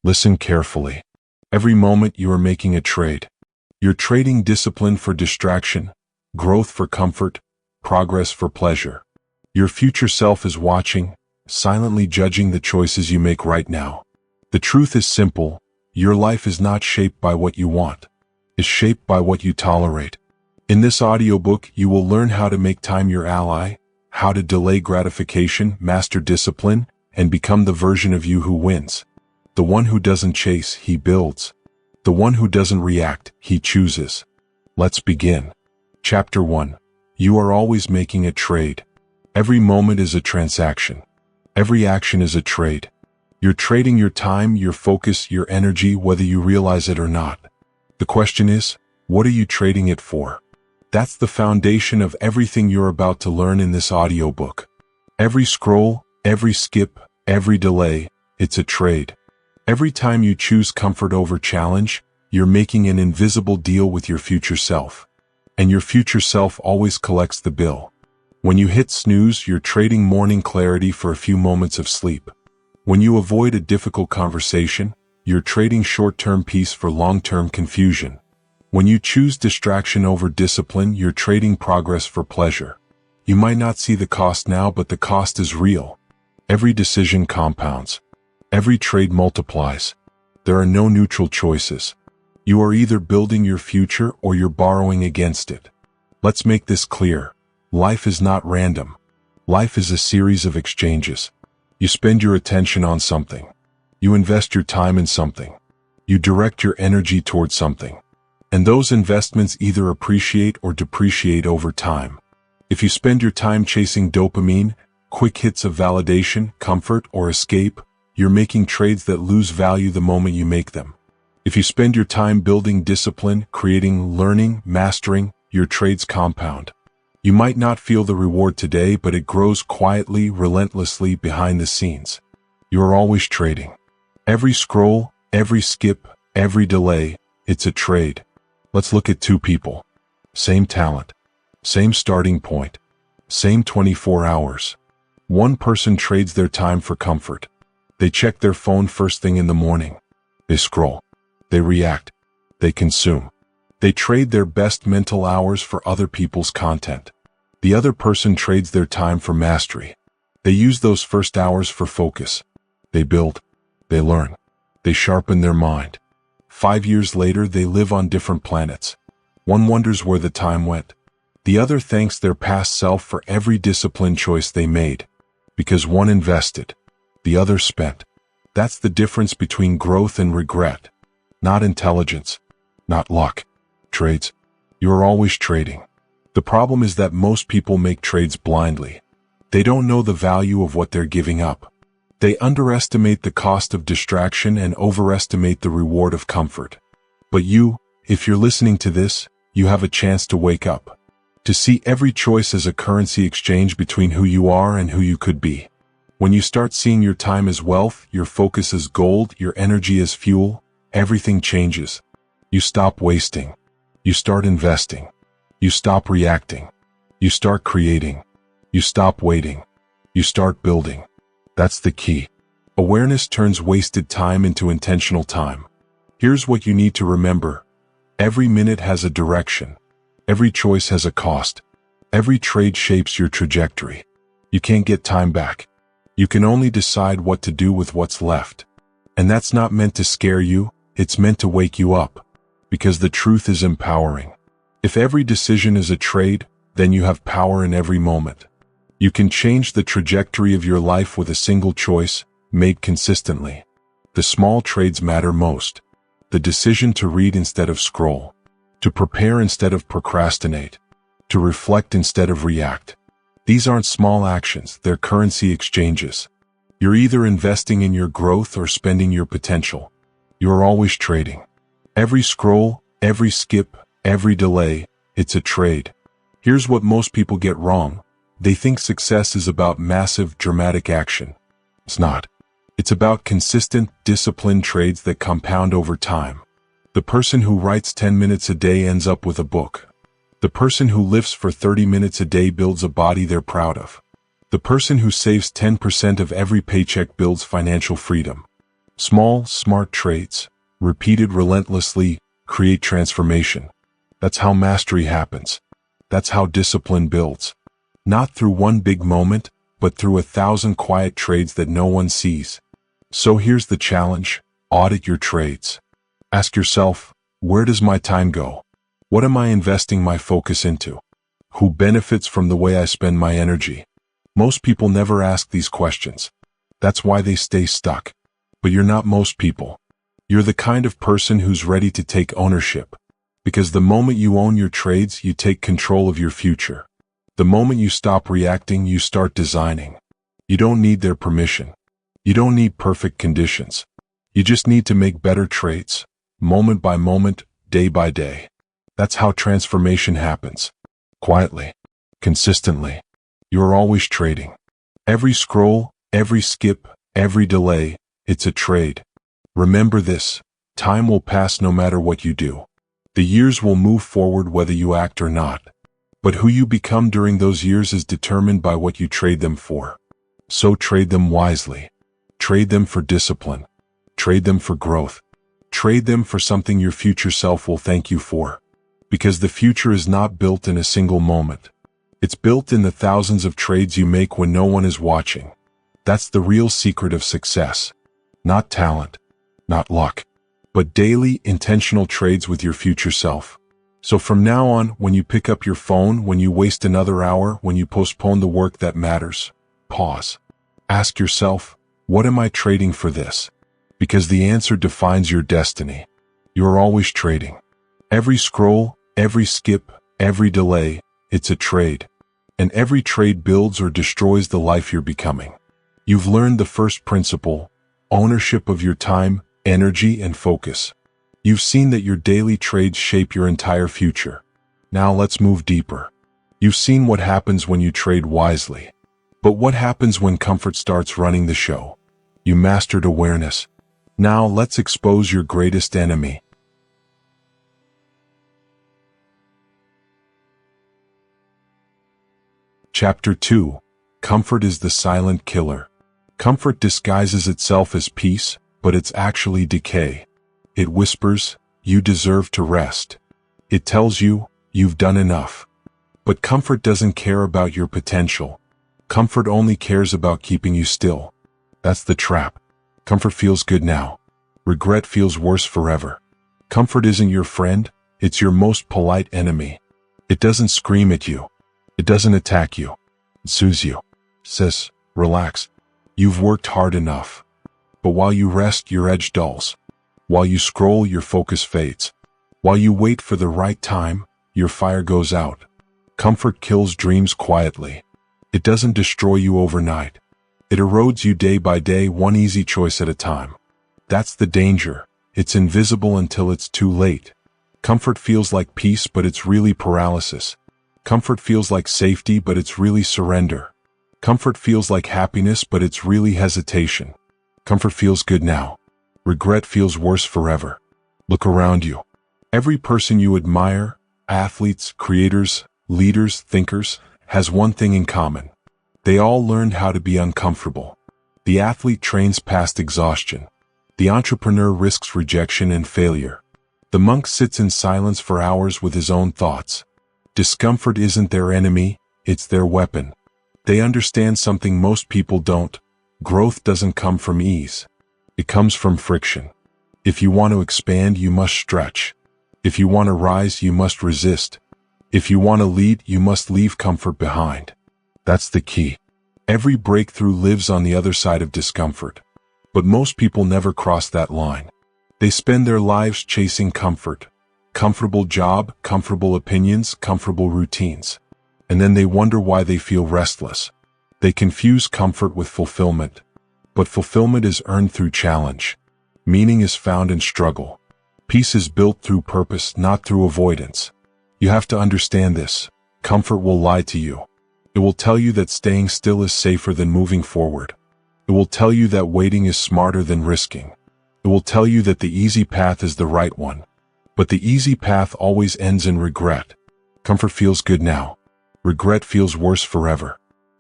Listen carefully. Every moment you are making a trade. You're trading discipline for distraction, growth for comfort, progress for pleasure. Your future self is watching, silently judging the choices you make right now. The truth is simple. Your life is not shaped by what you want. It's shaped by what you tolerate. In this audiobook, you will learn how to make time your ally, how to delay gratification, master discipline, and become the version of you who wins. The one who doesn't chase, he builds. The one who doesn't react, he chooses. Let's begin. Chapter 1. You are always making a trade. Every moment is a transaction. Every action is a trade. You're trading your time, your focus, your energy, whether you realize it or not. The question is, what are you trading it for? That's the foundation of everything you're about to learn in this audiobook. Every scroll, every skip, every delay, it's a trade. Every time you choose comfort over challenge, you're making an invisible deal with your future self. And your future self always collects the bill. When you hit snooze, you're trading morning clarity for a few moments of sleep. When you avoid a difficult conversation, you're trading short-term peace for long-term confusion. When you choose distraction over discipline, you're trading progress for pleasure. You might not see the cost now, but the cost is real. Every decision compounds. Every trade multiplies. There are no neutral choices. You are either building your future or you're borrowing against it. Let's make this clear. Life is not random. Life is a series of exchanges. You spend your attention on something. You invest your time in something. You direct your energy towards something. And those investments either appreciate or depreciate over time. If you spend your time chasing dopamine, quick hits of validation, comfort, or escape, you're making trades that lose value the moment you make them. If you spend your time building discipline, creating, learning, mastering, your trades compound. You might not feel the reward today, but it grows quietly, relentlessly behind the scenes. You are always trading. Every scroll, every skip, every delay, it's a trade. Let's look at two people. Same talent. Same starting point. Same 24 hours. One person trades their time for comfort. They check their phone first thing in the morning. They scroll. They react. They consume. They trade their best mental hours for other people's content. The other person trades their time for mastery. They use those first hours for focus. They build. They learn. They sharpen their mind. 5 years later, they live on different planets. One wonders where the time went. The other thanks their past self for every disciplined choice they made. Because one invested. The other spent. That's the difference between growth and regret. Not intelligence. Not luck. Trades. You're always trading. The problem is that most people make trades blindly. They don't know the value of what they're giving up. They underestimate the cost of distraction and overestimate the reward of comfort. But you, if you're listening to this, you have a chance to wake up. To see every choice as a currency exchange between who you are and who you could be. When you start seeing your time as wealth, your focus as gold, your energy as fuel, everything changes. You stop wasting. You start investing. You stop reacting. You start creating. You stop waiting. You start building. That's the key. Awareness turns wasted time into intentional time. Here's what you need to remember. Every minute has a direction. Every choice has a cost. Every trade shapes your trajectory. You can't get time back. You can only decide what to do with what's left. And that's not meant to scare you, it's meant to wake you up. Because the truth is empowering. If every decision is a trade, then you have power in every moment. You can change the trajectory of your life with a single choice, made consistently. The small trades matter most. The decision to read instead of scroll. To prepare instead of procrastinate. To reflect instead of react. These aren't small actions, they're currency exchanges. You're either investing in your growth or spending your potential. You're always trading. Every scroll, every skip, every delay, it's a trade. Here's what most people get wrong. They think success is about massive, dramatic action. It's not. It's about consistent, disciplined trades that compound over time. The person who writes 10 minutes a day ends up with a book. The person who lifts for 30 minutes a day builds a body they're proud of. The person who saves 10% of every paycheck builds financial freedom. Small, smart trades, repeated relentlessly, create transformation. That's how mastery happens. That's how discipline builds. Not through one big moment, but through 1,000 quiet trades that no one sees. So here's the challenge: audit your trades. Ask yourself, where does my time go? What am I investing my focus into? Who benefits from the way I spend my energy? Most people never ask these questions. That's why they stay stuck. But you're not most people. You're the kind of person who's ready to take ownership. Because the moment you own your trades, you take control of your future. The moment you stop reacting, you start designing. You don't need their permission. You don't need perfect conditions. You just need to make better trades, moment by moment, day by day. That's how transformation happens. Quietly, consistently. You're always trading. Every scroll, every skip, every delay, it's a trade. Remember this: time will pass no matter what you do. The years will move forward whether you act or not. But who you become during those years is determined by what you trade them for. So trade them wisely. Trade them for discipline. Trade them for growth. Trade them for something your future self will thank you for. Because the future is not built in a single moment. It's built in the thousands of trades you make when no one is watching. That's the real secret of success. Not talent, not luck, but daily, intentional trades with your future self. So from now on, when you pick up your phone, when you waste another hour, when you postpone the work that matters, pause. Ask yourself, what am I trading for this? Because the answer defines your destiny. You're always trading. Every scroll, every skip, every delay, it's a trade. And every trade builds or destroys the life you're becoming. You've learned the first principle: ownership of your time, energy, and focus. You've seen that your daily trades shape your entire future. Now let's move deeper. You've seen what happens when you trade wisely. But what happens when comfort starts running the show? You mastered awareness. Now let's expose your greatest enemy. Chapter 2. Comfort is the silent killer. Comfort disguises itself as peace, but it's actually decay. It whispers, "You deserve to rest." It tells you, "You've done enough." But comfort doesn't care about your potential. Comfort only cares about keeping you still. That's the trap. Comfort feels good now. Regret feels worse forever. Comfort isn't your friend, it's your most polite enemy. It doesn't scream at you. It doesn't attack you. It soothes you. Says, "Relax. You've worked hard enough." But while you rest, your edge dulls. While you scroll, your focus fades. While you wait for the right time, your fire goes out. Comfort kills dreams quietly. It doesn't destroy you overnight. It erodes you day by day, one easy choice at a time. That's the danger. It's invisible until it's too late. Comfort feels like peace, but it's really paralysis. Comfort feels like safety, but it's really surrender. Comfort feels like happiness, but it's really hesitation. Comfort feels good now. Regret feels worse forever. Look around you. Every person you admire, athletes, creators, leaders, thinkers, has one thing in common. They all learned how to be uncomfortable. The athlete trains past exhaustion. The entrepreneur risks rejection and failure. The monk sits in silence for hours with his own thoughts. Discomfort isn't their enemy, it's their weapon. They understand something most people don't. Growth doesn't come from ease. It comes from friction. If you want to expand, you must stretch. If you want to rise, you must resist. If you want to lead, you must leave comfort behind. That's the key. Every breakthrough lives on the other side of discomfort. But most people never cross that line. They spend their lives chasing comfort. Comfortable job, comfortable opinions, comfortable routines. And then they wonder why they feel restless. They confuse comfort with fulfillment. But fulfillment is earned through challenge. Meaning is found in struggle. Peace is built through purpose, not through avoidance. You have to understand this. Comfort will lie to you. It will tell you that staying still is safer than moving forward. It will tell you that waiting is smarter than risking. It will tell you that the easy path is the right one. But the easy path always ends in regret. Comfort feels good now. Regret feels worse forever.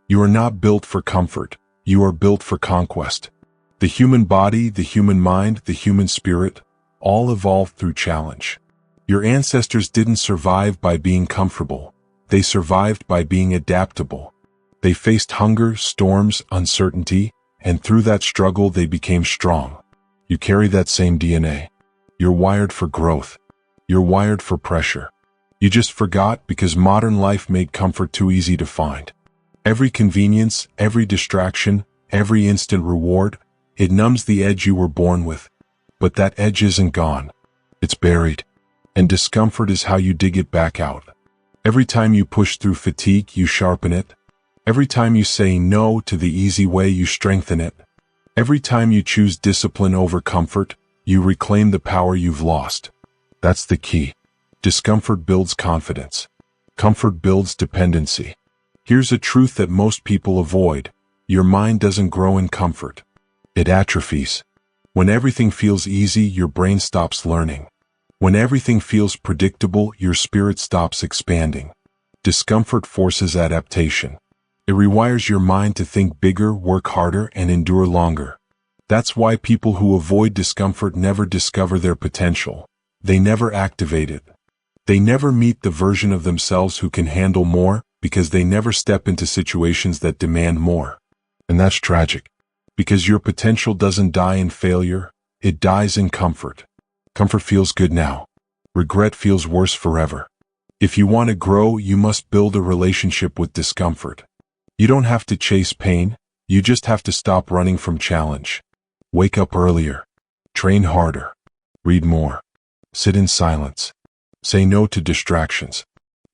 You are not built for comfort. You are built for conquest. The human body, the human mind, the human spirit, all evolved through challenge. Your ancestors didn't survive by being comfortable. They survived by being adaptable. They faced hunger, storms, uncertainty, and through that struggle they became strong. You carry that same DNA. You're wired for growth. You're wired for pressure. You just forgot because modern life made comfort too easy to find. Every convenience, every distraction, every instant reward, it numbs the edge you were born with. But that edge isn't gone. It's buried. And discomfort is how you dig it back out. Every time you push through fatigue, you sharpen it. Every time you say no to the easy way, you strengthen it. Every time you choose discipline over comfort, you reclaim the power you've lost. That's the key. Discomfort builds confidence. Comfort builds dependency. Here's a truth that most people avoid. Your mind doesn't grow in comfort. It atrophies. When everything feels easy, your brain stops learning. When everything feels predictable, your spirit stops expanding. Discomfort forces adaptation. It rewires your mind to think bigger, work harder, and endure longer. That's why people who avoid discomfort never discover their potential. They never activate it. They never meet the version of themselves who can handle more, because they never step into situations that demand more. And that's tragic. Because your potential doesn't die in failure, it dies in comfort. Comfort feels good now. Regret feels worse forever. If you want to grow, you must build a relationship with discomfort. You don't have to chase pain, you just have to stop running from challenge. Wake up earlier. Train harder. Read more. Sit in silence. Say no to distractions.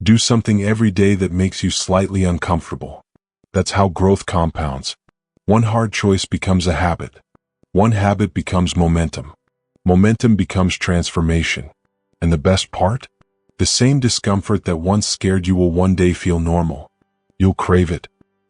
Do something every day that makes you slightly uncomfortable. That's how growth compounds. One hard choice becomes a habit. One habit becomes momentum. Momentum becomes transformation. And the best part? The same discomfort that once scared you will one day feel normal. You'll crave it.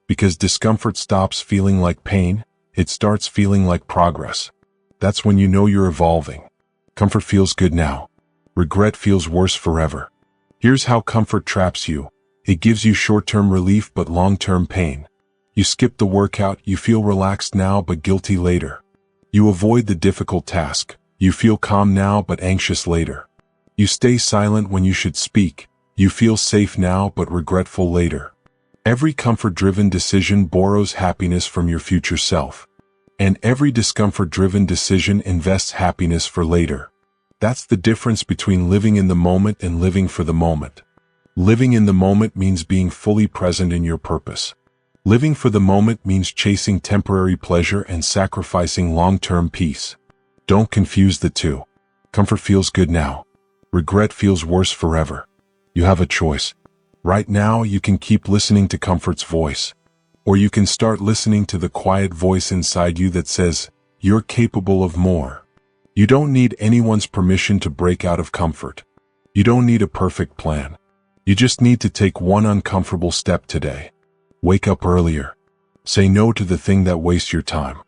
Because discomfort stops feeling like pain, it starts feeling like progress. That's when you know you're evolving. Comfort feels good now. Regret feels worse forever. Here's how comfort traps you. It gives you short-term relief but long-term pain. You skip the workout, you feel relaxed now but guilty later. You avoid the difficult task. You feel calm now but anxious later. You stay silent when you should speak. You feel safe now but regretful later. Every comfort-driven decision borrows happiness from your future self. And every discomfort-driven decision invests happiness for later. That's the difference between living in the moment and living for the moment. Living in the moment means being fully present in your purpose. Living for the moment means chasing temporary pleasure and sacrificing long-term peace. Don't confuse the two. Comfort feels good now. Regret feels worse forever. You have a choice. Right now, you can keep listening to comfort's voice. Or you can start listening to the quiet voice inside you that says, you're capable of more. You don't need anyone's permission to break out of comfort. You don't need a perfect plan. You just need to take one uncomfortable step today. Wake up earlier. Say no to the thing that wastes your time.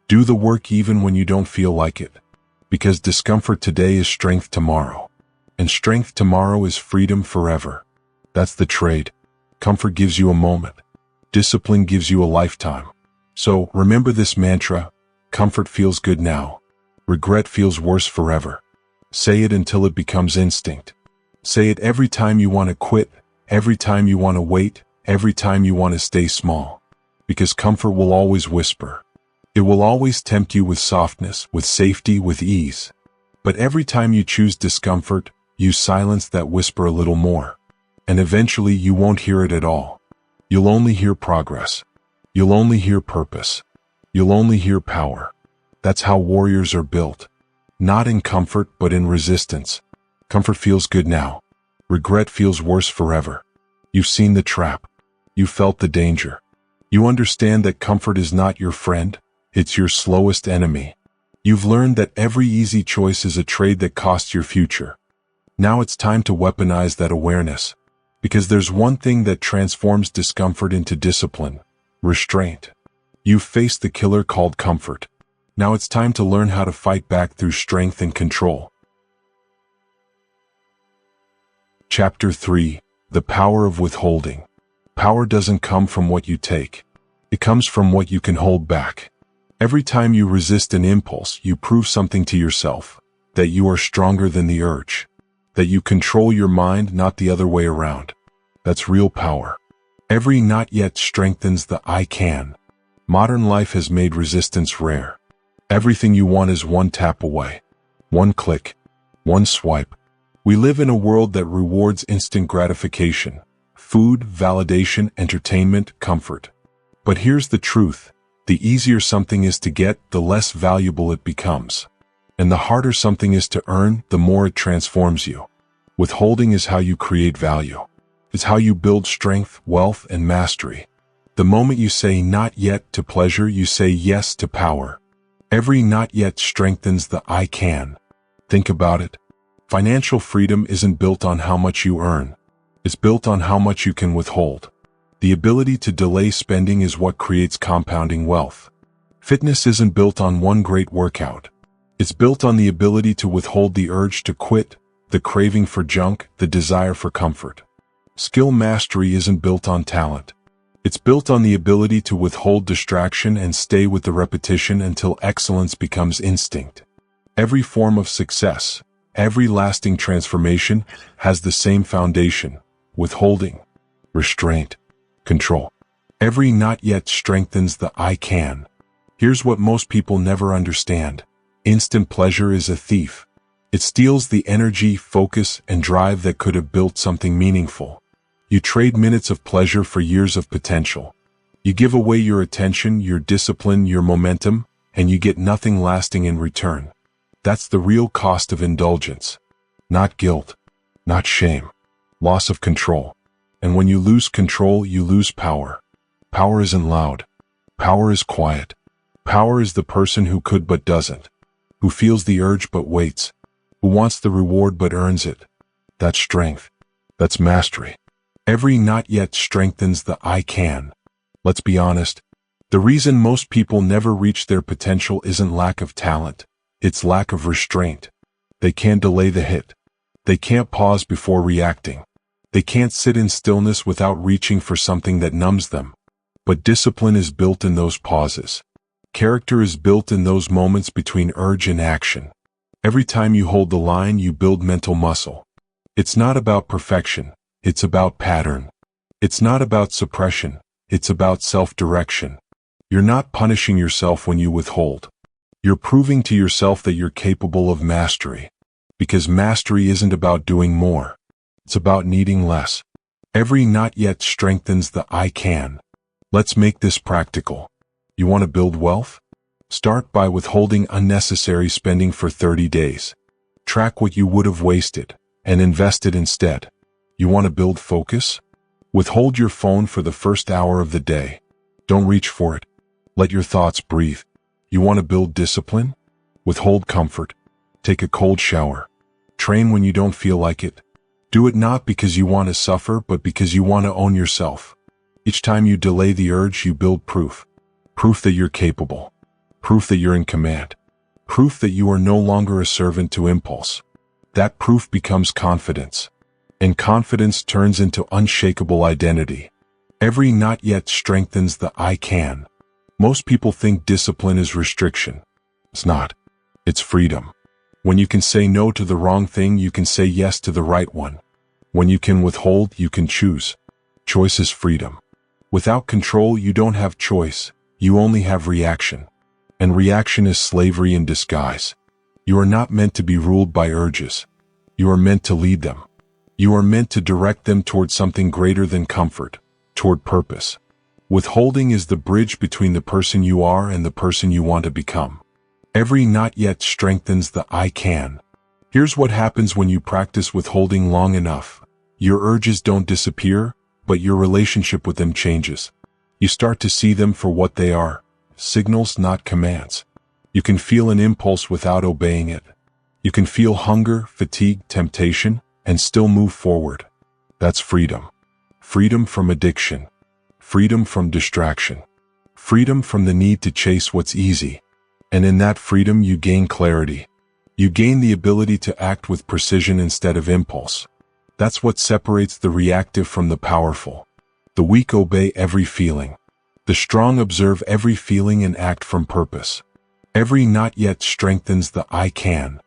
Do the work even when you don't feel like it. Because discomfort today is strength tomorrow. And strength tomorrow is freedom forever. That's the trade. Comfort gives you a moment. Discipline gives you a lifetime. So remember this mantra. Comfort feels good now. Regret feels worse forever. Say it until it becomes instinct. Say it every time you want to quit, every time you want to wait, every time you want to stay small. Because comfort will always whisper. It will always tempt you with softness, with safety, with ease. But every time you choose discomfort, you silence that whisper a little more. And eventually you won't hear it at all. You'll only hear progress. You'll only hear purpose. You'll only hear power. That's how warriors are built. Not in comfort, but in resistance. Comfort feels good now. Regret feels worse forever. You've seen the trap. You felt the danger. You understand that comfort is not your friend, it's your slowest enemy. You've learned that every easy choice is a trade that costs your future. Now it's time to weaponize that awareness. Because there's one thing that transforms discomfort into discipline: restraint. You've faced the killer called comfort. Now it's time to learn how to fight back through strength and control. Chapter 3: The Power of Withholding. Power doesn't come from what you take. It comes from what you can hold back. Every time you resist an impulse, you prove something to yourself, that you are stronger than the urge, that you control your mind, not the other way around. That's real power. Every not yet strengthens the I can. Modern life has made resistance rare. Everything you want is one tap away. One click. One swipe. We live in a world that rewards instant gratification. Food, validation, entertainment, comfort. But here's the truth. The easier something is to get, the less valuable it becomes. And the harder something is to earn, the more it transforms you. Withholding is how you create value. It's how you build strength, wealth, and mastery. The moment you say not yet to pleasure, you say yes to power. Every not yet strengthens the I can. Think about it. Financial freedom isn't built on how much you earn. It's built on how much you can withhold. The ability to delay spending is what creates compounding wealth. Fitness isn't built on one great workout. It's built on the ability to withhold the urge to quit, the craving for junk, the desire for comfort. Skill mastery isn't built on talent. It's built on the ability to withhold distraction and stay with the repetition until excellence becomes instinct. Every form of success, every lasting transformation has the same foundation: withholding, restraint, control. Every not yet strengthens the I can. Here's what most people never understand. Instant pleasure is a thief. It steals the energy, focus, and drive that could have built something meaningful. You trade minutes of pleasure for years of potential. You give away your attention, your discipline, your momentum, and you get nothing lasting in return. That's the real cost of indulgence. Not guilt, not shame, loss of control. And when you lose control, you lose power. Power isn't loud. Power is quiet. Power is the person who could but doesn't, who feels the urge but waits, who wants the reward but earns it. That's strength. That's mastery. Every not yet strengthens the I can. Let's be honest. The reason most people never reach their potential isn't lack of talent. It's lack of restraint. They can't delay the hit. They can't pause before reacting. They can't sit in stillness without reaching for something that numbs them. But discipline is built in those pauses. Character is built in those moments between urge and action. Every time you hold the line, you build mental muscle. It's not about perfection. It's about pattern. It's not about suppression. It's about self-direction. You're not punishing yourself when you withhold. You're proving to yourself that you're capable of mastery. Because mastery isn't about doing more. It's about needing less. Every not yet strengthens the I can. Let's make this practical. You want to build wealth? Start by withholding unnecessary spending for 30 days. Track what you would have wasted and invest it instead. You want to build focus? Withhold your phone for the first hour of the day. Don't reach for it. Let your thoughts breathe. You want to build discipline? Withhold comfort. Take a cold shower. Train when you don't feel like it. Do it not because you want to suffer, but because you want to own yourself. Each time you delay the urge, you build proof. Proof that you're capable. Proof that you're in command. Proof that you are no longer a servant to impulse. That proof becomes confidence. And confidence turns into unshakable identity. Every not yet strengthens the I can. Most people think discipline is restriction. It's not. It's freedom. When you can say no to the wrong thing, you can say yes to the right one. When you can withhold, you can choose. Choice is freedom. Without control, you don't have choice. You only have reaction. And reaction is slavery in disguise. You are not meant to be ruled by urges. You are meant to lead them. You are meant to direct them toward something greater than comfort, toward purpose. Withholding is the bridge between the person you are and the person you want to become. Every not yet strengthens the I can. Here's what happens when you practice withholding long enough. Your urges don't disappear, but your relationship with them changes. You start to see them for what they are, signals, not commands. You can feel an impulse without obeying it. You can feel hunger, fatigue, temptation, and still move forward. That's freedom. Freedom from addiction. Freedom from distraction. Freedom from the need to chase what's easy. And in that freedom, you gain clarity. You gain the ability to act with precision instead of impulse. That's what separates the reactive from the powerful. The weak obey every feeling. The strong observe every feeling and act from purpose. Every not yet strengthens the I can.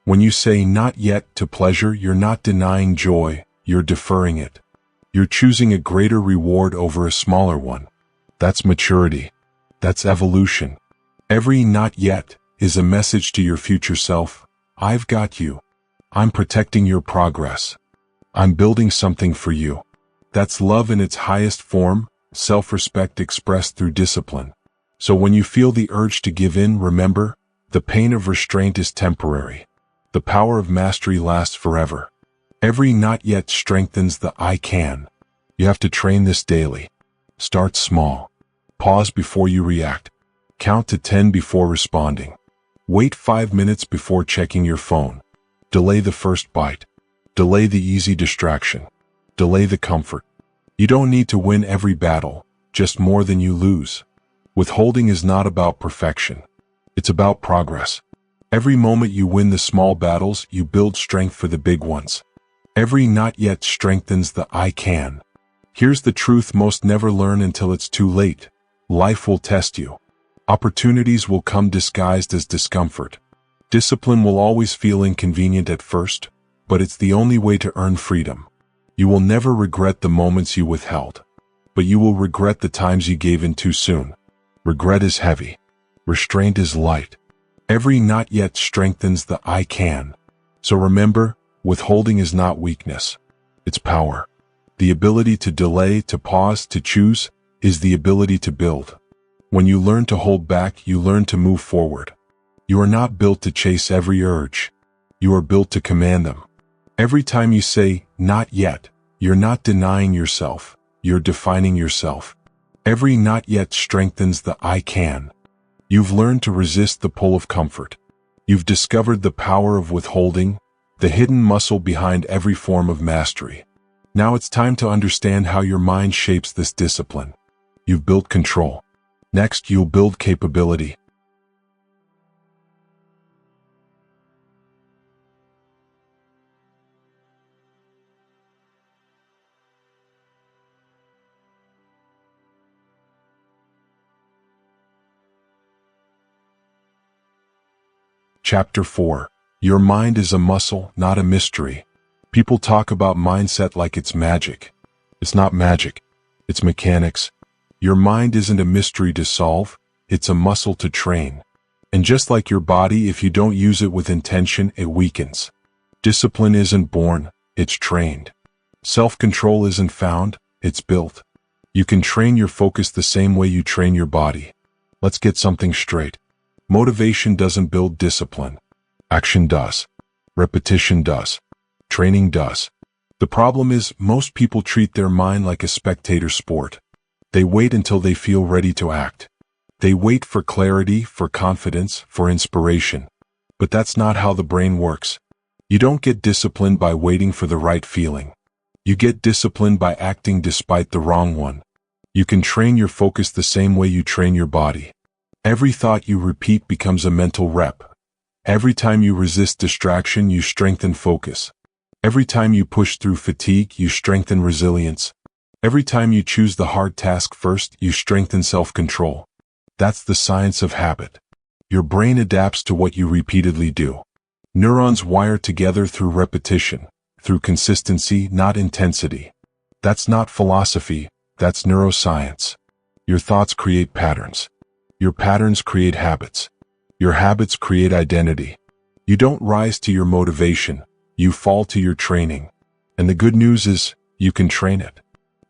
When you say not yet to pleasure, you're not denying joy, you're deferring it. You're choosing a greater reward over a smaller one. That's maturity. That's evolution. Every not yet is a message to your future self. I've got you. I'm protecting your progress. I'm building something for you. That's love in its highest form, self-respect expressed through discipline. So when you feel the urge to give in, remember, the pain of restraint is temporary. The power of mastery lasts forever. Every not yet strengthens the I can. You have to train this daily. Start small. Pause before you react. Count to 10 before responding. Wait 5 minutes before checking your phone. Delay the first bite. Delay the easy distraction. Delay the comfort. You don't need to win every battle, just more than you lose. Withholding is not about perfection. It's about progress. Every moment you win the small battles, you build strength for the big ones. Every not yet strengthens the I can. Here's the truth most never learn until it's too late. Life will test you. Opportunities will come disguised as discomfort. Discipline will always feel inconvenient at first, but it's the only way to earn freedom. You will never regret the moments you withheld, but you will regret the times you gave in too soon. Regret is heavy. Restraint is light. Every not yet strengthens the I can. So remember, withholding is not weakness. It's power. The ability to delay, to pause, to choose, is the ability to build. When you learn to hold back, you learn to move forward. You are not built to chase every urge. You are built to command them. Every time you say, not yet, you're not denying yourself, you're defining yourself. Every not yet strengthens the I can. You've learned to resist the pull of comfort. You've discovered the power of withholding, the hidden muscle behind every form of mastery. Now it's time to understand how your mind shapes this discipline. You've built control. Next, you'll build capability. Chapter 4. Your mind is a muscle, not a mystery. People talk about mindset like it's magic. It's not magic. It's mechanics. Your mind isn't a mystery to solve. It's a muscle to train. And just like your body, if you don't use it with intention, it weakens. Discipline isn't born, it's trained. Self-control isn't found, it's built. You can train your focus the same way you train your body. Let's get something straight. Motivation doesn't build discipline. Action does. Repetition does. Training does. The problem is, most people treat their mind like a spectator sport. They wait until they feel ready to act. They wait for clarity, for confidence, for inspiration. But that's not how the brain works. You don't get disciplined by waiting for the right feeling. You get disciplined by acting despite the wrong one. You can train your focus the same way you train your body. Every thought you repeat becomes a mental rep. Every time you resist distraction, you strengthen focus. Every time you push through fatigue, you strengthen resilience. Every time you choose the hard task first, you strengthen self-control. That's the science of habit. Your brain adapts to what you repeatedly do. Neurons wire together through repetition, through consistency, not intensity. That's not philosophy, that's neuroscience. Your thoughts create patterns. Your patterns create habits. Your habits create identity. You don't rise to your motivation, you fall to your training. And the good news is, you can train it.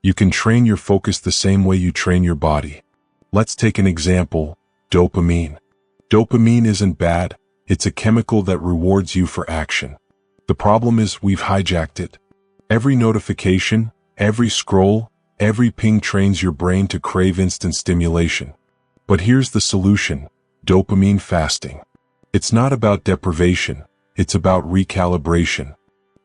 You can train your focus the same way you train your body. Let's take an example, dopamine. Dopamine isn't bad, it's a chemical that rewards you for action. The problem is we've hijacked it. Every notification, every scroll, every ping trains your brain to crave instant stimulation. But here's the solution, dopamine fasting. It's not about deprivation, it's about recalibration.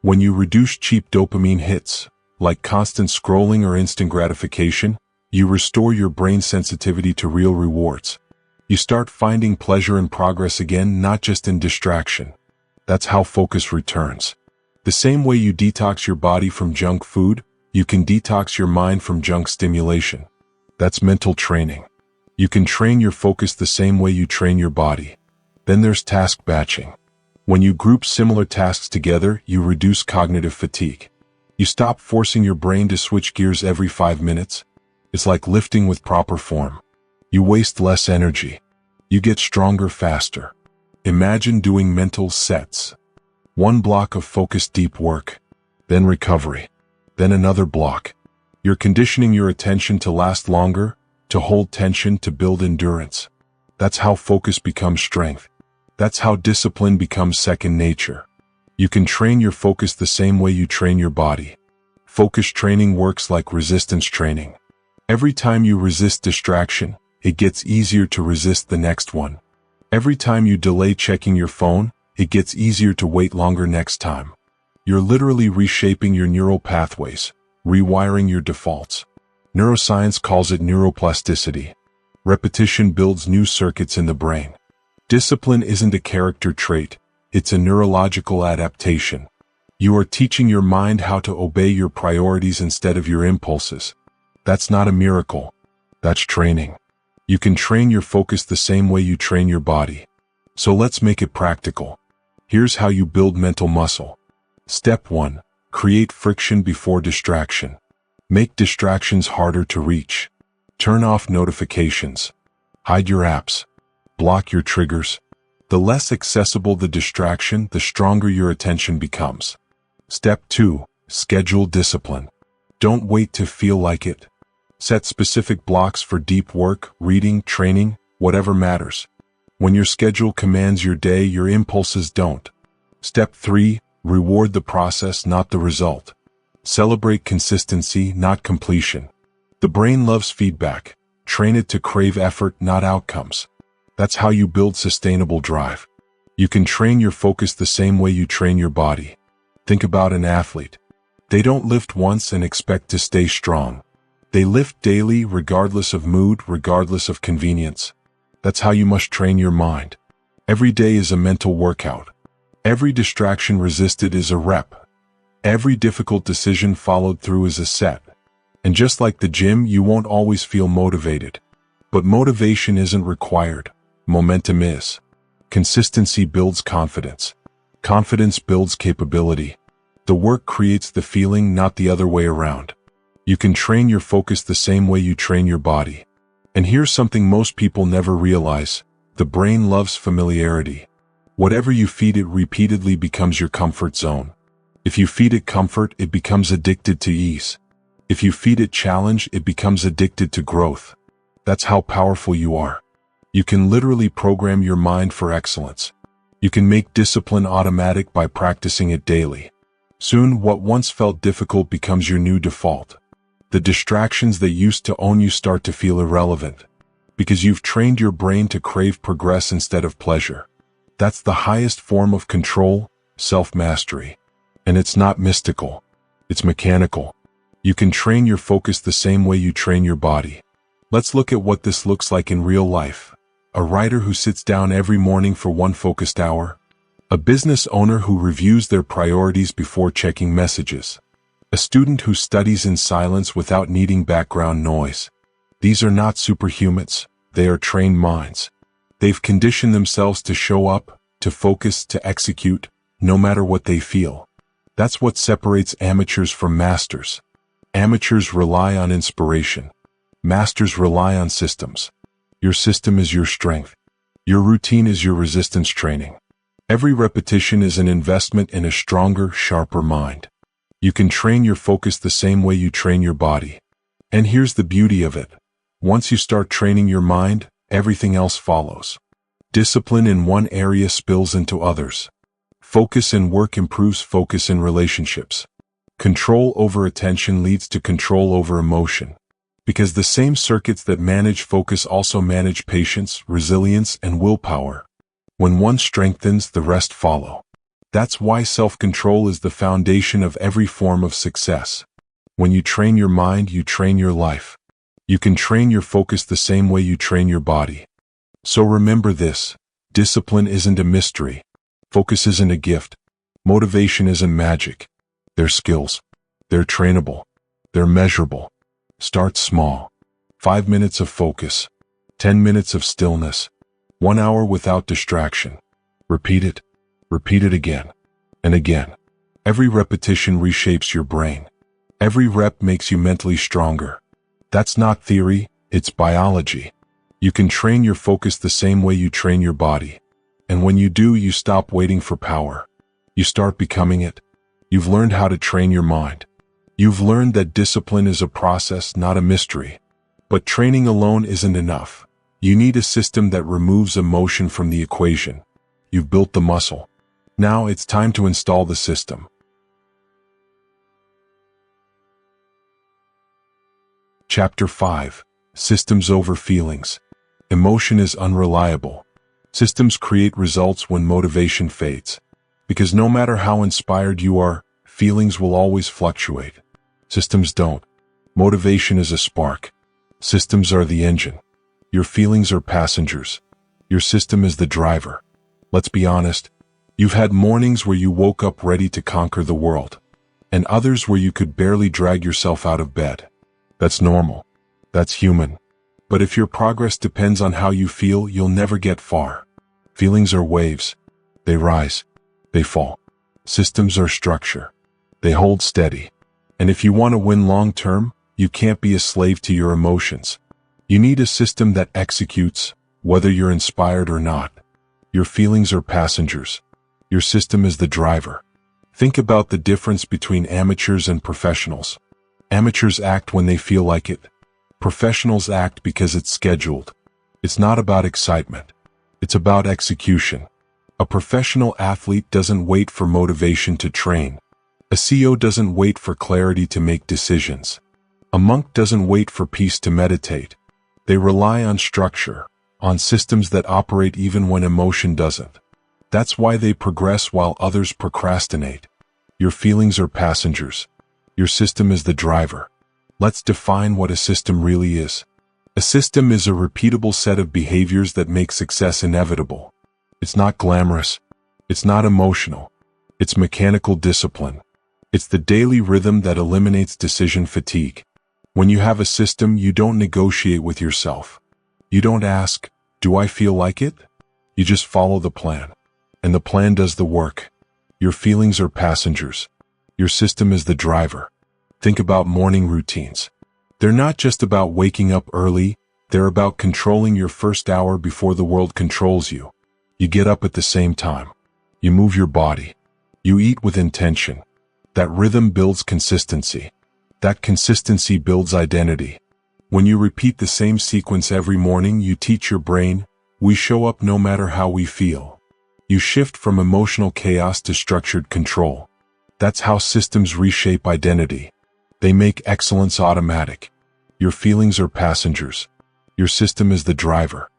When you reduce cheap dopamine hits, like constant scrolling or instant gratification, you restore your brain sensitivity to real rewards. You start finding pleasure and progress again, not just in distraction. That's how focus returns. The same way you detox your body from junk food, you can detox your mind from junk stimulation. That's mental training. You can train your focus the same way you train your body. Then there's task batching. When you group similar tasks together, you reduce cognitive fatigue. You stop forcing your brain to switch gears every 5 minutes. It's like lifting with proper form. You waste less energy. You get stronger faster. Imagine doing mental sets. One block of focused deep work, then recovery, then another block. You're conditioning your attention to last longer, to hold tension, to build endurance. That's how focus becomes strength. That's how discipline becomes second nature. You can train your focus the same way you train your body. Focus training works like resistance training. Every time you resist distraction, it gets easier to resist the next one. Every time you delay checking your phone, it gets easier to wait longer next time. You're literally reshaping your neural pathways, rewiring your defaults. Neuroscience calls it neuroplasticity. Repetition builds new circuits in the brain. Discipline isn't a character trait, it's a neurological adaptation. You are teaching your mind how to obey your priorities instead of your impulses. That's not a miracle. That's training. You can train your focus the same way you train your body. So let's make it practical. Here's how you build mental muscle. Step 1. Create friction before distraction. Make distractions harder to reach. Turn off notifications. Hide your apps. Block your triggers. The less accessible the distraction, the stronger your attention becomes. Step 2. Schedule discipline. Don't wait to feel like it. Set specific blocks for deep work, reading, training, whatever matters. When your schedule commands your day, your impulses don't. Step 3. Reward the process, not the result. Celebrate consistency, not completion. The brain loves feedback. Train it to crave effort, not outcomes. That's how you build sustainable drive. You can train your focus the same way you train your body. Think about an athlete. They don't lift once and expect to stay strong. They lift daily, regardless of mood, regardless of convenience. That's how you must train your mind. Every day is a mental workout. Every distraction resisted is a rep. Every difficult decision followed through is a set. And just like the gym, you won't always feel motivated. But motivation isn't required. Momentum is. Consistency builds confidence. Confidence builds capability. The work creates the feeling, not the other way around. You can train your focus the same way you train your body. And here's something most people never realize. The brain loves familiarity. Whatever you feed it repeatedly becomes your comfort zone. If you feed it comfort, it becomes addicted to ease. If you feed it challenge, it becomes addicted to growth. That's how powerful you are. You can literally program your mind for excellence. You can make discipline automatic by practicing it daily. Soon, what once felt difficult becomes your new default. The distractions that used to own you start to feel irrelevant, because you've trained your brain to crave progress instead of pleasure. That's the highest form of control, self-mastery. And it's not mystical. It's mechanical. You can train your focus the same way you train your body. Let's look at what this looks like in real life. A writer who sits down every morning for one focused hour. A business owner who reviews their priorities before checking messages. A student who studies in silence without needing background noise. These are not superhumans. They are trained minds. They've conditioned themselves to show up, to focus, to execute, no matter what they feel. That's what separates amateurs from masters. Amateurs rely on inspiration. Masters rely on systems. Your system is your strength. Your routine is your resistance training. Every repetition is an investment in a stronger, sharper mind. You can train your focus the same way you train your body. And here's the beauty of it. Once you start training your mind, everything else follows. Discipline in one area spills into others. Focus in work improves focus in relationships. Control over attention leads to control over emotion. Because the same circuits that manage focus also manage patience, resilience, and willpower. When one strengthens, the rest follow. That's why self-control is the foundation of every form of success. When you train your mind, you train your life. You can train your focus the same way you train your body. So remember this, discipline isn't a mystery. Focus isn't a gift. Motivation isn't magic. They're skills. They're trainable. They're measurable. Start small. 5 minutes of focus, 10 minutes of stillness, 1 hour without distraction. Repeat it again and again. Every repetition reshapes your brain. Every rep makes you mentally stronger. That's not theory, it's biology. You can train your focus the same way you train your body. And when you do, you stop waiting for power. You start becoming it. You've learned how to train your mind. You've learned that discipline is a process, not a mystery. But training alone isn't enough. You need a system that removes emotion from the equation. You've built the muscle. Now it's time to install the system. Chapter 5. Systems over feelings. Emotion is unreliable. Systems create results when motivation fades. Because no matter how inspired you are, feelings will always fluctuate. Systems don't. Motivation is a spark. Systems are the engine. Your feelings are passengers. Your system is the driver. Let's be honest. You've had mornings where you woke up ready to conquer the world, and others where you could barely drag yourself out of bed. That's normal. That's human. But if your progress depends on how you feel, you'll never get far. Feelings are waves. They rise. They fall. Systems are structure. They hold steady. And if you want to win long term, you can't be a slave to your emotions. You need a system that executes, whether you're inspired or not. Your feelings are passengers. Your system is the driver. Think about the difference between amateurs and professionals. Amateurs act when they feel like it. Professionals act because it's scheduled. It's not about excitement. It's about execution. A professional athlete doesn't wait for motivation to train. A CEO doesn't wait for clarity to make decisions. A monk doesn't wait for peace to meditate. They rely on structure, on systems that operate even when emotion doesn't. That's why they progress while others procrastinate. Your feelings are passengers. Your system is the driver. Let's define what a system really is. A system is a repeatable set of behaviors that make success inevitable. It's not glamorous. It's not emotional. It's mechanical discipline. It's the daily rhythm that eliminates decision fatigue. When you have a system, you don't negotiate with yourself. You don't ask, do I feel like it? You just follow the plan. And the plan does the work. Your feelings are passengers. Your system is the driver. Think about morning routines. They're not just about waking up early, they're about controlling your first hour before the world controls you. You get up at the same time. You move your body. You eat with intention. That rhythm builds consistency. That consistency builds identity. When you repeat the same sequence every morning, you teach your brain, we show up no matter how we feel. You shift from emotional chaos to structured control. That's how systems reshape identity. They make excellence automatic. Your feelings are passengers. Your system is the driver.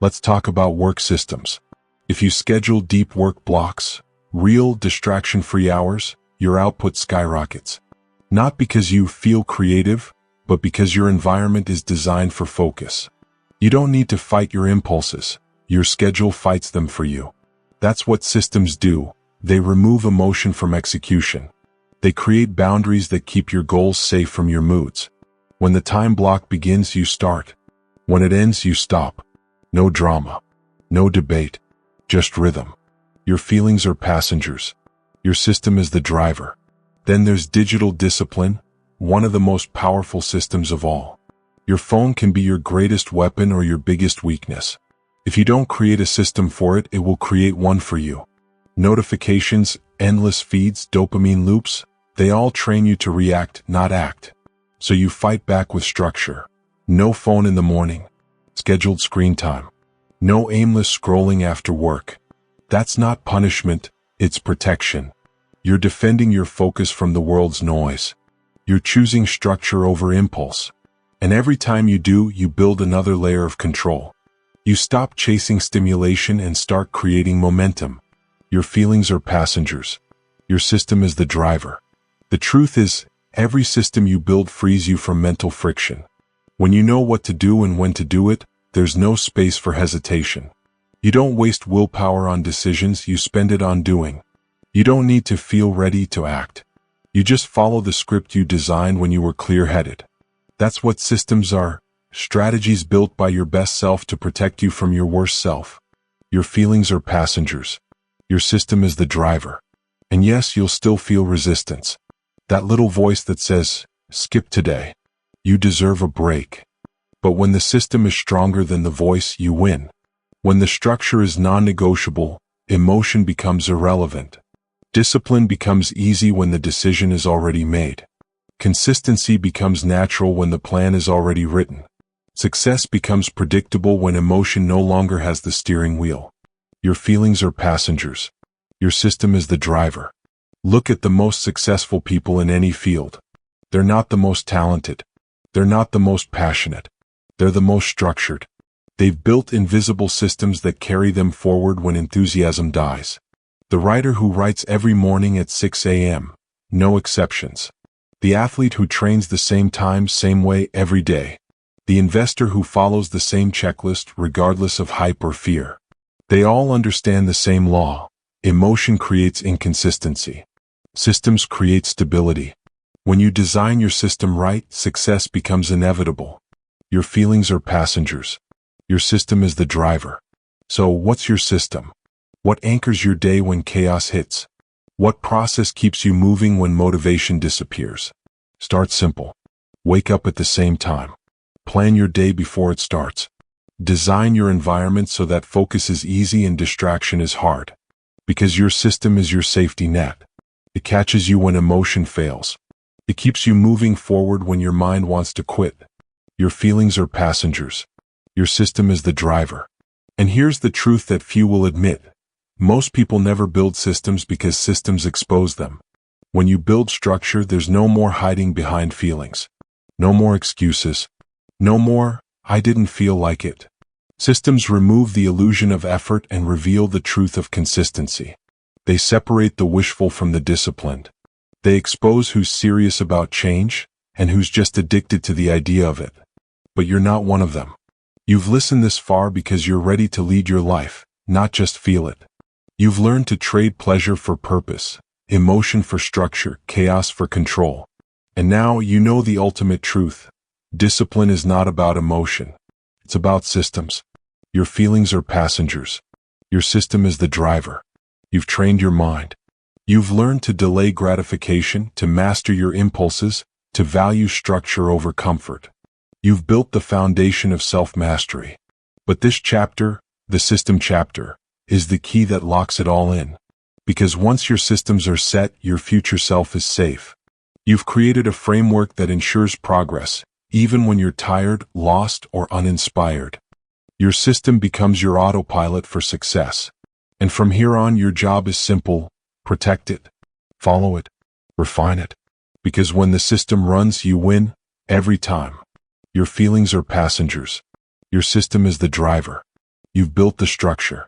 Let's talk about work systems. If you schedule deep work blocks, real distraction-free hours, your output skyrockets. Not because you feel creative, but because your environment is designed for focus. You don't need to fight your impulses. Your schedule fights them for you. That's what systems do. They remove emotion from execution. They create boundaries that keep your goals safe from your moods. When the time block begins, you start. When it ends, you stop. No drama. No debate. Just rhythm. Your feelings are passengers. Your system is the driver. Then there's digital discipline, one of the most powerful systems of all. Your phone can be your greatest weapon or your biggest weakness. If you don't create a system for it, it will create one for you. Notifications, endless feeds, dopamine loops, they all train you to react, not act. So you fight back with structure. No phone in the morning. Scheduled screen time. No aimless scrolling after work. That's not punishment, it's protection. You're defending your focus from the world's noise. You're choosing structure over impulse. And every time you do, you build another layer of control. You stop chasing stimulation and start creating momentum. Your feelings are passengers. Your system is the driver. The truth is, every system you build frees you from mental friction. When you know what to do and when to do it, there's no space for hesitation. You don't waste willpower on decisions, you spend it on doing. You don't need to feel ready to act. You just follow the script you designed when you were clear-headed. That's what systems are. strategies built by your best self to protect you from your worst self. Your feelings are passengers. Your system is the driver. And yes, you'll still feel resistance. That little voice that says, skip today. You deserve a break. But when the system is stronger than the voice, you win. When the structure is non-negotiable, emotion becomes irrelevant. Discipline becomes easy when the decision is already made. Consistency becomes natural when the plan is already written. Success becomes predictable when emotion no longer has the steering wheel. Your feelings are passengers. Your system is the driver. Look at the most successful people in any field. They're not the most talented. They're not the most passionate. They're the most structured. They've built invisible systems that carry them forward when enthusiasm dies. The writer who writes every morning at 6 a.m., no exceptions. The athlete who trains the same time, same way every day. The investor who follows the same checklist regardless of hype or fear. They all understand the same law. Emotion creates inconsistency. Systems create stability. When you design your system right, success becomes inevitable. Your feelings are passengers. Your system is the driver. So, what's your system? What anchors your day when chaos hits? What process keeps you moving when motivation disappears? Start simple. Wake up at the same time. Plan your day before it starts. Design your environment so that focus is easy and distraction is hard. Because your system is your safety net. It catches you when emotion fails. It keeps you moving forward when your mind wants to quit. Your feelings are passengers. Your system is the driver. And here's the truth that few will admit. Most people never build systems because systems expose them. When you build structure, there's no more hiding behind feelings. No more excuses. No more, I didn't feel like it. Systems remove the illusion of effort and reveal the truth of consistency. They separate the wishful from the disciplined. They expose who's serious about change and who's just addicted to the idea of it. But you're not one of them. You've listened this far because you're ready to lead your life, not just feel it. You've learned to trade pleasure for purpose, emotion for structure, chaos for control. And now you know the ultimate truth. Discipline is not about emotion. It's about systems. Your feelings are passengers. Your system is the driver. You've trained your mind. You've learned to delay gratification, to master your impulses, to value structure over comfort. You've built the foundation of self-mastery. But this chapter, the system chapter, is the key that locks it all in. Because once your systems are set, your future self is safe. You've created a framework that ensures progress, even when you're tired, lost, or uninspired. Your system becomes your autopilot for success. And from here on, your job is simple: protect it, follow it, refine it. Because when the system runs, you win, every time. Your feelings are passengers. Your system is the driver. You've built the structure.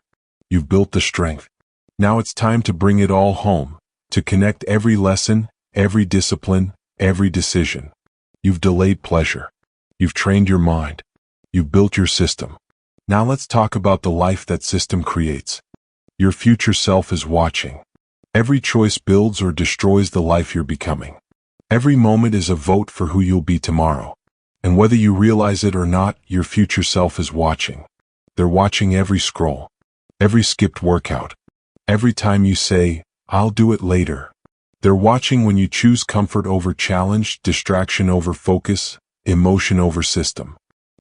You've built the strength. Now it's time to bring it all home, to connect every lesson, every discipline, every decision. You've delayed pleasure. You've trained your mind. You've built your system. Now let's talk about the life that system creates. Your future self is watching. Every choice builds or destroys the life you're becoming. Every moment is a vote for who you'll be tomorrow. And whether you realize it or not, your future self is watching. They're watching every scroll, every skipped workout, every time you say, I'll do it later. They're watching when you choose comfort over challenge, distraction over focus, emotion over system.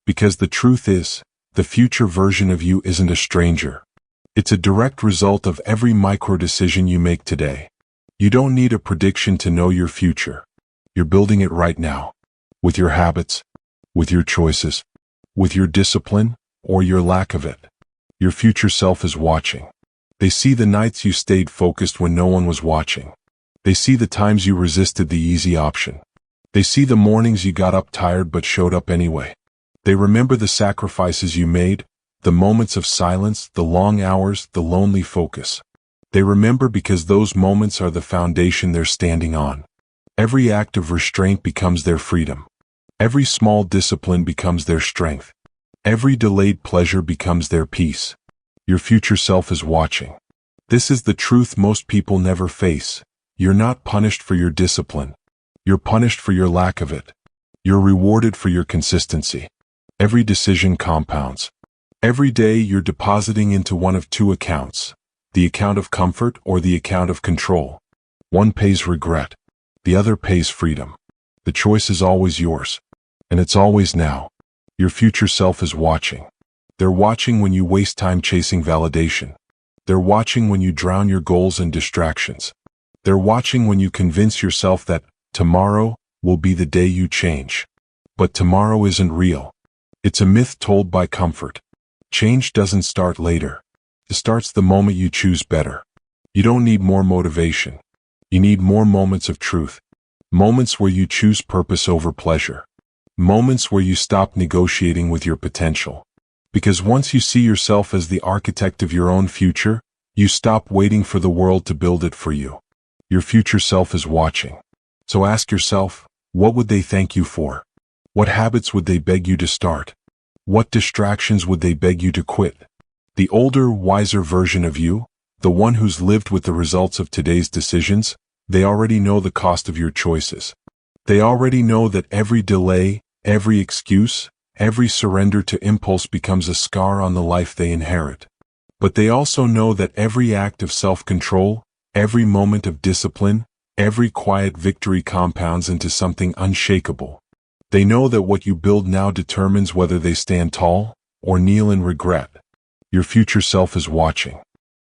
Because the truth is, the future version of you isn't a stranger. It's a direct result of every micro decision you make today. You don't need a prediction to know your future. You're building it right now. With your habits, with your choices, with your discipline, or your lack of it. Your future self is watching. They see the nights you stayed focused when no one was watching. They see the times you resisted the easy option. They see the mornings you got up tired but showed up anyway. They remember the sacrifices you made, the moments of silence, the long hours, the lonely focus. They remember because those moments are the foundation they're standing on. Every act of restraint becomes their freedom. Every small discipline becomes their strength. Every delayed pleasure becomes their peace. Your future self is watching. This is the truth most people never face. You're not punished for your discipline. You're punished for your lack of it. You're rewarded for your consistency. Every decision compounds. Every day you're depositing into one of two accounts, the account of comfort or the account of control. One pays regret, the other pays freedom. The choice is always yours, and it's always now. Your future self is watching. They're watching when you waste time chasing validation. They're watching when you drown your goals in distractions. They're watching when you convince yourself that tomorrow will be the day you change. But tomorrow isn't real. It's a myth told by comfort. Change doesn't start later. It starts the moment you choose better. You don't need more motivation. You need more moments of truth. Moments where you choose purpose over pleasure. Moments where you stop negotiating with your potential. Because once you see yourself as the architect of your own future, you stop waiting for the world to build it for you. Your future self is watching. So ask yourself, what would they thank you for? What habits would they beg you to start? What distractions would they beg you to quit? The older, wiser version of you, the one who's lived with the results of today's decisions, they already know the cost of your choices. They already know that every delay, every excuse, every surrender to impulse becomes a scar on the life they inherit. But they also know that every act of self-control, every moment of discipline, every quiet victory compounds into something unshakable. They know that what you build now determines whether they stand tall or kneel in regret. Your future self is watching.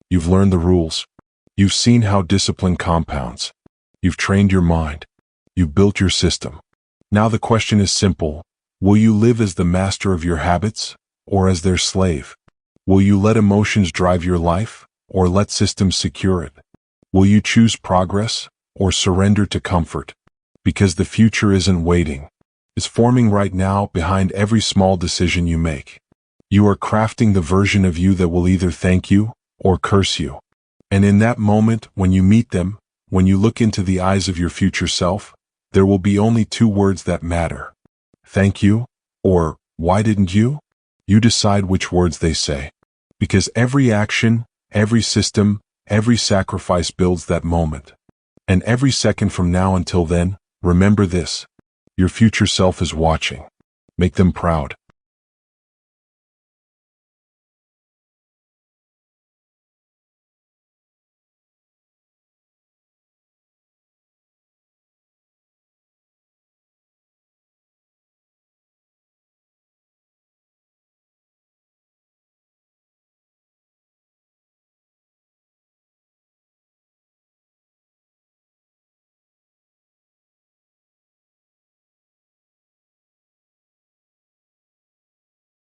You've learned the rules. You've seen how discipline compounds. You've trained your mind. You've built your system. Now the question is simple. Will you live as the master of your habits or as their slave? Will you let emotions drive your life or let systems secure it? Will you choose progress or surrender to comfort? Because the future isn't waiting. It's forming right now behind every small decision you make. You are crafting the version of you that will either thank you or curse you. And in that moment, when you meet them, when you look into the eyes of your future self, there will be only two words that matter. Thank you, or why didn't you? You decide which words they say. Because every action, every system, every sacrifice builds that moment. And every second from now until then, remember this. Your future self is watching. Make them proud.